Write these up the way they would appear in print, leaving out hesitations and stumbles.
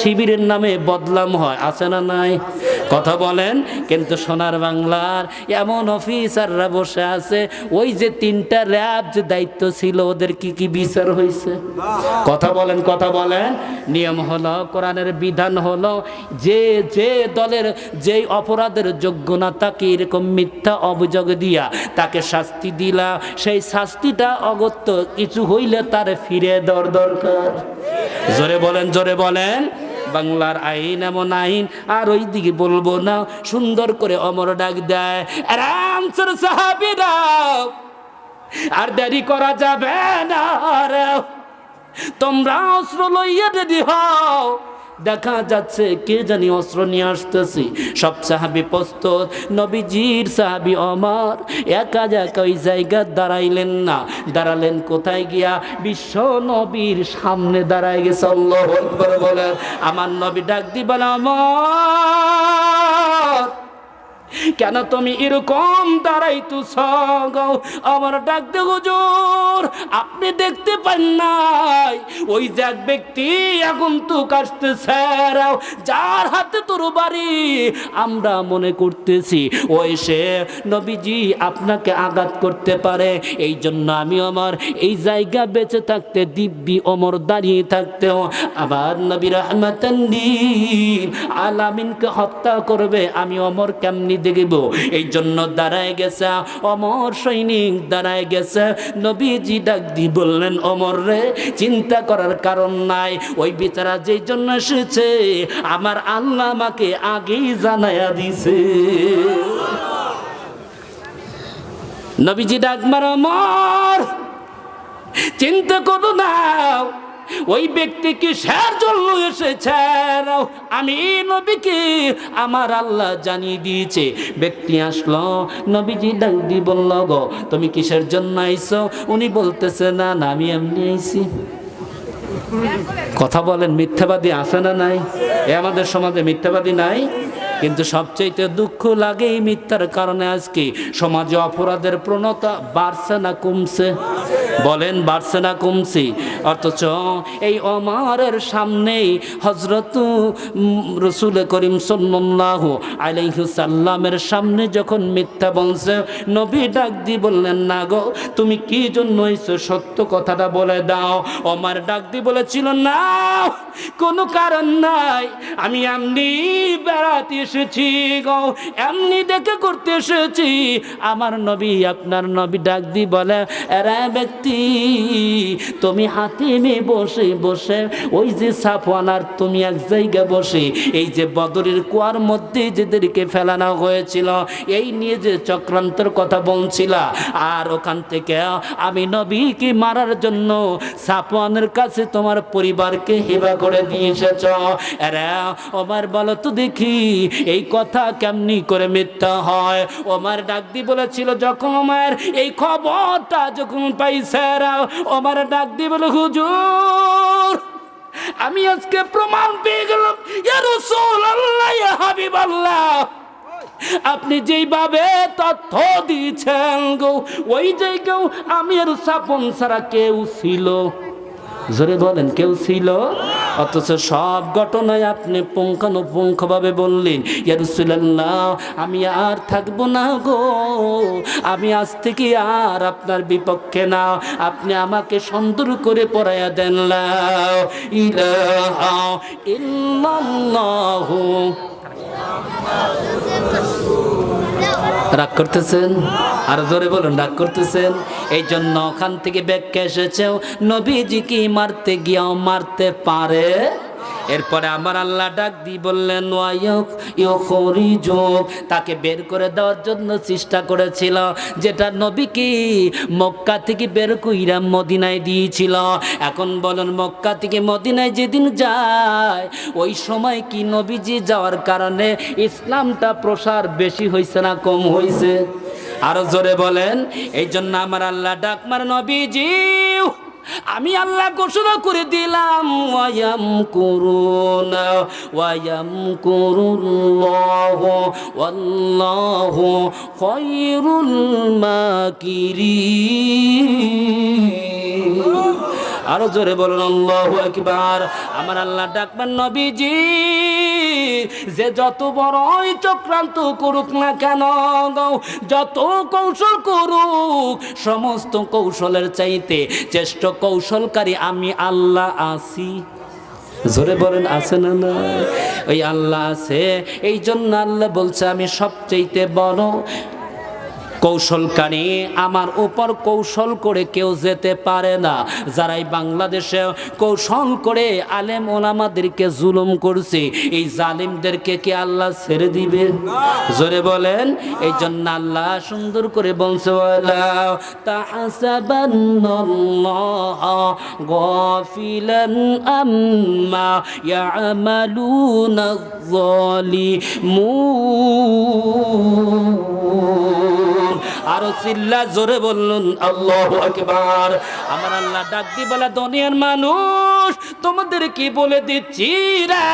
শিবিরের নামে বদনাম হয়, আছে না নাই? কথা বলেন। কিন্তু সোনার বাংলার এমন অফিসাররা বসে আছে, ওই যে 3টা র্যাব যে দায়িত্ব ছিল, ওদের কি কি বিচার হয়েছে? কথা বলেন, কথা বলেন। নিয়ম হলো, কোরআনের বিধান হলো, যে যে দলের যেই অপরাধের যোগ্য না, তাকে এরকম মিথ্যা অভিযোগ দিয়া তাকে শাস্তি দিলা, সেই শাস্তিটা অগত্য কিছু হইলে তার ফিরে দেওয়ার দরকার। জোরে বলেন, জোরে বলেন। বাংলার আইন এমন আইন, আর ওই দিকে বলবো না। সুন্দর করে ওমর ডাক দেয়, আরামসে সাহাবীরা, আর দেরি করা যাবে না, তোমরা অস্ত্র লইয়া রেডি হও। দেখা যাচ্ছে কে জানি অস্ত্র নিয়ে আসতেছি। সব সাহাবী প্রস্তুত। নবীজির সাহাবী ওমর একা একা ওই জায়গা দাঁড়াইলেন না, দাঁড়ালেন কোথায় গিয়া? বিশ্ব নবীর সামনে দাঁড়ায় গেছে। আল্লাহু আকবার বলেন। আমার নবী ডাক দি বলে, ওমর কেন তুমি এরকম দাঁড়াইতেছ? আমার ডাক দে, হুজুর আপনি দেখতে পান নাই ওই যে এক ব্যক্তি আগন্তুক আসতেছে, যার হাতে তরবারি, আমরা মনে করতেছি ও এসে নবীজি আপনাকে আঘাত করতে পারে, এই জন্য আমি আমার এই জায়গা বেঁচে থাকতে দিব্যি ওমর দাঁড়িয়ে থাকতেও আবার নবী রাহমাতান লিল আলামিনকে হত্যা করবে, আমি ওমর কেমনি দেখব? এই জন্য দাঁড়ায় গেছে ওমর, সৈনিক দাঁড়ায় গেছে। নবীজি ডাক দি বললেন, ওমর রে, চিন্তা করার কারণ নাই, ওই বিচারা যেই জন্য এসেছে আমার আল্লাহ আমাকে আগেই জানায়া দিছে। নবীজি ডাক মার, ওমর চিন্তা করো না, ওই ব্যক্তি কিসের জন্য এসেছে আমি নবীকে আমার আল্লাহ জানিয়ে দিয়েছে। ব্যক্তি আসলো, নবীজি ডাক দি বলল, গো তুমি কিসের জন্য আইছো? উনি বলতেছে, না না আমি এমনি আইছি। কথা বলেন, মিথ্যাবাদী আছে না নাই? আমাদের সমাজে মিথ্যাবাদী নাই? কিন্তু সবচেয়ে দুঃখ লাগে এই মিথ্যার কারণে আজকে সমাজে অপরাধের প্রবণতা বাড়ছে না কমছে? বলেন, বাড়ছে না কমছে? অথচ এই ওমরের সামনেই হযরত রাসূল করিম সাল্লাল্লাহু আলাইহি সাল্লামের সামনে যখন মিথ্যা বলছে, নবী ডাক দিয়ে বললেন, না গো তুমি কি জন্য এসেছো, সত্য কথাটা বলে দাও। ওমর ডাক দিয়ে বলেছিল, না কোনো কারণ নাই, আমি এমনি বেড়াতে এসেছি গো, এমনি দেখে করতে এসেছি। আমার নবী, আপনার নবী ডাক দিয়ে বলে, এরা ব্যক্তি তুমি হাতিমে বসে বসে ওই যে সাফওয়ানার তুমি এক জায়গায় বসে এই যে বদরের কুয়ার মধ্যে যেদেরকে ফেলানো হয়েছিল এই নিয়ে যে চক্রান্তের কথা বলছিলা, আর ওখান থেকে আমি নবীকে মারার জন্য সাফওয়ানের কাছে তোমার পরিবারকে হেবা করে দিয়ে এসেছ। এরা ওমর বলো তো দেখি এই কথা কেমনি করে মিথ্যা হয়? ওমর ডাক দিয়ে বলেছিল, যখন ওমর এই খবরটা যখন পাইছে, ওমর ডাক দিয়ে বলে, হুজুর আমি আজকে প্রমাণ পেয়ে গেলাম, ইয়া রাসূলুল্লাহ, ইয়া হাবিবাল্লাহ, আপনি যেইভাবে তথ্য দিয়েছেন গো, ওই জায়গাও আমি আর সাপন ছাড়া কেউ ছিল। জোরে বলেন, কেউ ছিল? অথচ সব ঘটনায় আপনি পুঙ্খানুপুঙ্খভাবে বললেন, ইয়া রাসূলুল্লাহ আমি আর থাকবো না গো, আমি আজ থেকে আর আপনার বিপক্ষে না, আপনি আমাকে সুন্দর করে পড়াইয়া দেন, লা ইলাহা ইল্লাল্লাহু। রাগ করতেছেন? আর জোরে বলুন, রাগ করতেছেন? এই জন্য ওখান থেকে ব্যাখ্যা এসেছে, নবীজিকে মারতে গিয়েও মারতে পারে। এরপরে আমার আল্লাহ ডাক দিয়ে বললেন, তাকে বের করে দেওয়ার জন্য চেষ্টা করেছিল, যেটা নবীকে মক্কা থেকে বের কইরা মদিনায় দিয়েছিল। এখন বলুন, মক্কা থেকে মদিনায় যেদিন যায় ওই সময় কি নবীজি যাওয়ার কারণে ইসলামটা প্রসার বেশি হয়েছে না কম হয়েছে? আরো জোরে বলেন। এই জন্য আমার আল্লাহ ডাক মার, নবীজি আমি আল্লাহ ঘোষণা করে দিলাম, ওয়ায়ামকুরুনা ওয়ায়ামকুরুল্লাহু ওয়াল্লাহু খায়রুল মাকিরিন। আরো জোরে বলুন আল্লাহু আকবার। আমার আল্লাহ ডাকবেন নবীজি, যে যত বড়ই চক্রান্ত করুক না কেন, যত কৌশল করুক, সমস্ত কৌশলের চাইতে শ্রেষ্ঠ কৌশলকারী আমি আল্লাহ আছি। জোরে বলেন আছে না না? ওই আল্লাহ আছে, এই জন্য আল্লাহ বলছে আমি সবচাইতে বড় কৌশলকারী, আমার উপর কৌশল করে কেউ যেতে পারে না। যারাই বাংলাদেশে কৌশল করে আলেম ওলামাদেরকে জুলুম করছে, এই জালিমদেরকে কি আল্লাহ ছেড়ে দিবে? জোরে বলেন। এই জন্য আল্লাহ সুন্দর করে বলছে, ওয়ালা তাহসাবান্নাল্লাহা গাফিলান আম্মা ইয়ামালুনাজ জালিমুন। আরো চিল্লা জোরে বলুন আল্লাহু আকবার। আমার আল্লাহ ডাক দি বলে, দুনিয়ার মানুষ তোমাদের কি বলে দিচ্ছি রে,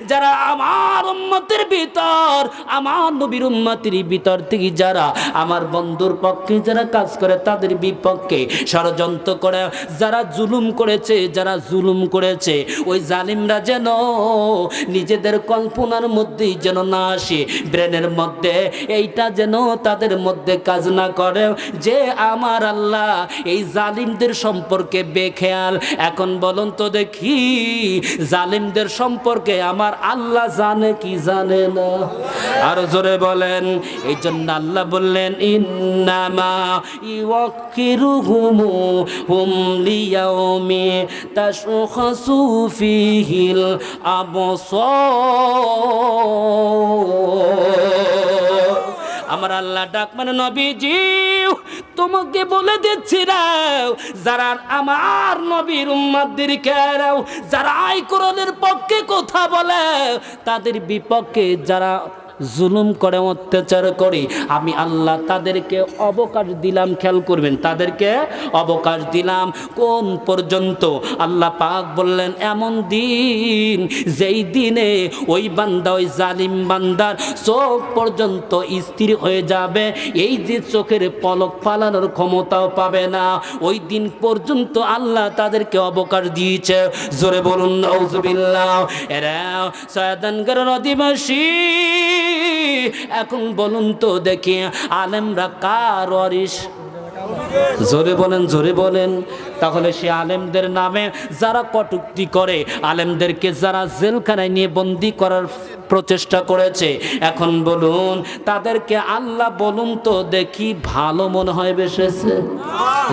যারা আমার উম্মতের ভিতর, আমার নবীর উম্মতের ভিতর থেকে যারা আমার বন্ধুর পক্ষে যারা কাজ করে, তাদের বিপক্ষে ষড়যন্ত্র করে যারা জুলুম করেছে, যারা জুলুম করেছে, ওই জালিমরা যেন নিজেদের কল্পনার মধ্যেই যেন না আসে, ব্রেনের মধ্যে এইটা যেন তাদের মধ্যে কাজ না করে যে আমার আল্লাহ এই জালিমদের সম্পর্কে বেখেয়াল। এখন বলুন তো দেখি, জালিমদের সম্পর্কে আমার আল্লাহ জানে কি জানে না? আরো জোরে বলেন। এই জন্য আল্লাহ বললেন, ইন্নামা ইউকিরুহুম লিয়াউমি তাশখাসু ফিহিল আবসার। আমার আল্লাহ ডাক মানে নবীজি তোমাকে বলে দিচ্ছি না, যারা আমার নবীর উম্মতদেরকে যারা আই কোরআনের পক্ষে কথা বলে, তাদের বিপক্ষে যারা জুলুম করে, অত্যাচার করে, আমি আল্লাহ তাদেরকে অবকাশ দিলাম। খেয়াল করবেন, তাদেরকে অবকাশ দিলাম কোন পর্যন্ত? আল্লাহ পাক বললেন, এমন দিন যেই দিনে ওই বান্দা, ওই জালিম বান্দার চোখ পর্যন্ত স্থির হয়ে যাবে, এই যে চোখের পলক ফালানোর ক্ষমতাও পাবে না, ওই দিন পর্যন্ত আল্লাহ তাদেরকে অবকাশ দিয়েছে। জোরে বলুন নাউজুবিল্লাহ। এরা সয়দানগরের অধিবাসী। এখন বলুন তো দেখি, আলেমরা কার ওয়ারিস? জোরে বলেন, জোরে বলেন। তাহলে সে আলেমদের নামে যারা কটূক্তি করে, আলেমদেরকে যারা জেলখানায় নিয়ে বন্দি করার প্রচেষ্টা করেছে, এখন বলুন তাদেরকে আল্লাহ বলুন তো দেখি ভালো মনে হয় বেসেছে?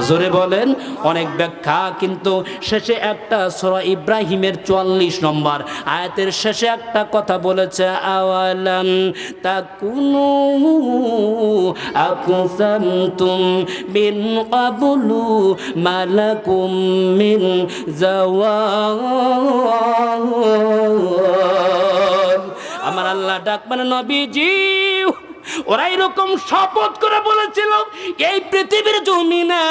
জোরে বলেন। অনেক ব্যাখ্যা, কিন্তু শেষে একটা সূরা ইব্রাহিমের 44 নম্বর আয়াতের শেষে একটা কথা বলেছে, আওয়ালাম তাকুনু আকসামতুম মিন ক্বাবলু মালাকুম মিন জাওয়াল। আমার আল্লাহ ডাক মানে নবীজি, ওরা এরকম শপথ করে বলেছিল, এই পৃথিবীর জমিনে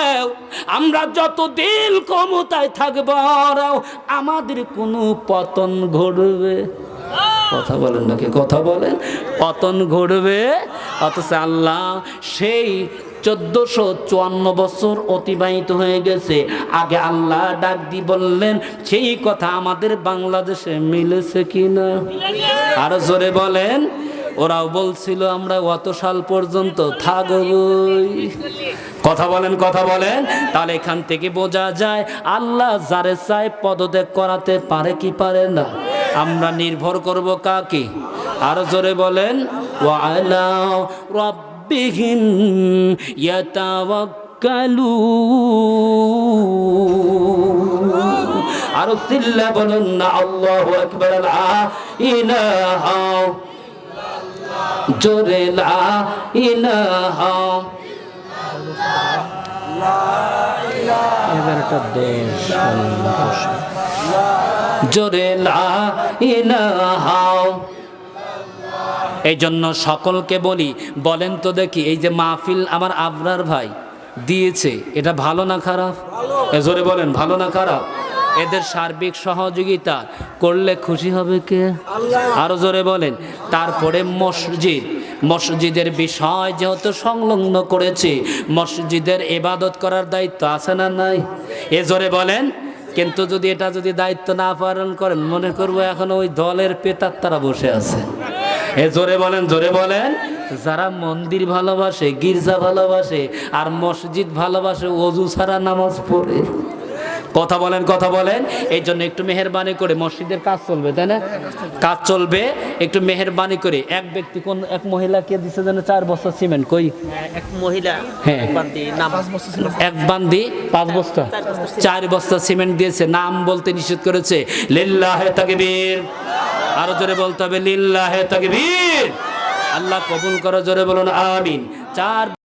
আমরা যতদিন ক্ষমতায় থাকবো আমাদের কোনো পতন ঘটবে। কথা বলেন নাকি? কথা বলেন। পতন ঘটবে। অথচ আল্লাহ সেই 1454 বছর অতিবাহিত হয়ে গেছে, আগে আল্লাহ ডাক দি বললেন, সেই কথা আমাদের বাংলাদেশে মিলেছে কিনা? আরো জোরে বলেন। ওরাও বলছিল আমরা অত সাল পর্যন্ত থাকবই। কথা বলেন, কথা বলেন। তাহলে এখান থেকে বোঝা যায় আল্লাহ যারে চায় পদত্যাগ করাতে পারে কি পারে না? আমরা নির্ভর করব কাকে? আরো জোরে বলেন, ওয়া আলা রাব্বিহিম ইয়াতাওয়াক্কালুন। আরো চিল্লা বলেন না আল্লাহু আকবার। লা ইলাহা জোরে লা ইলাহা। এবার একটা দেশ জোরে লা ইলাহা। এই জন্য সকলকে বলি, বলেন তো দেখি, এই যে মাহফিল আমার আবরার ভাই দিয়েছে, এটা ভালো না খারাপ? জোরে বলেন, ভালো না খারাপ? এদের সার্বিক সহযোগিতা করলে খুশি হবে কে? আরো জোরে বলেন। তারপরে মসজিদ, মসজিদের বিষয় যেহেতু সংলগ্ন করেছে, মসজিদের ইবাদত করার দায়িত্ব আছে না নাই? এ জোরে বলেন। কিন্তু যদি এটা যদি দায়িত্ব না পালন করেন মনে করবো এখন ওই দলের পেতার তারা বসে আছে। এ জোরে বলেন, জোরে বলেন। যারা মন্দির ভালোবাসে, গির্জা ভালোবাসে, আর মসজিদ ভালোবাসে, অজু ছাড়া নামাজ পড়ে। কথা বলেন, কথা বলেন। এই জন্য একটু মেহেরবানি করে, মসজিদের কাজ চলবে তাই না, কাজ চলবে, একটু মেহেরবানি করে। এক ব্যক্তি কোন এক মহিলাকে দিছে যেন 4 বস্তা সিমেন্ট, কই এক মহিলা হ্যাঁ এক বান্দি নাম এক বান্দি 5 বস্তা 4 বস্তা সিমেন্ট দিয়েছে, নাম বলতে নিষেধ করেছে। লিল্লাহে তাকবীর, আরো জোরে বলতে হবে লিল্লাহে তাকবীর। আল্লাহ কবুল করো, জোরে বলুন আমিন। 4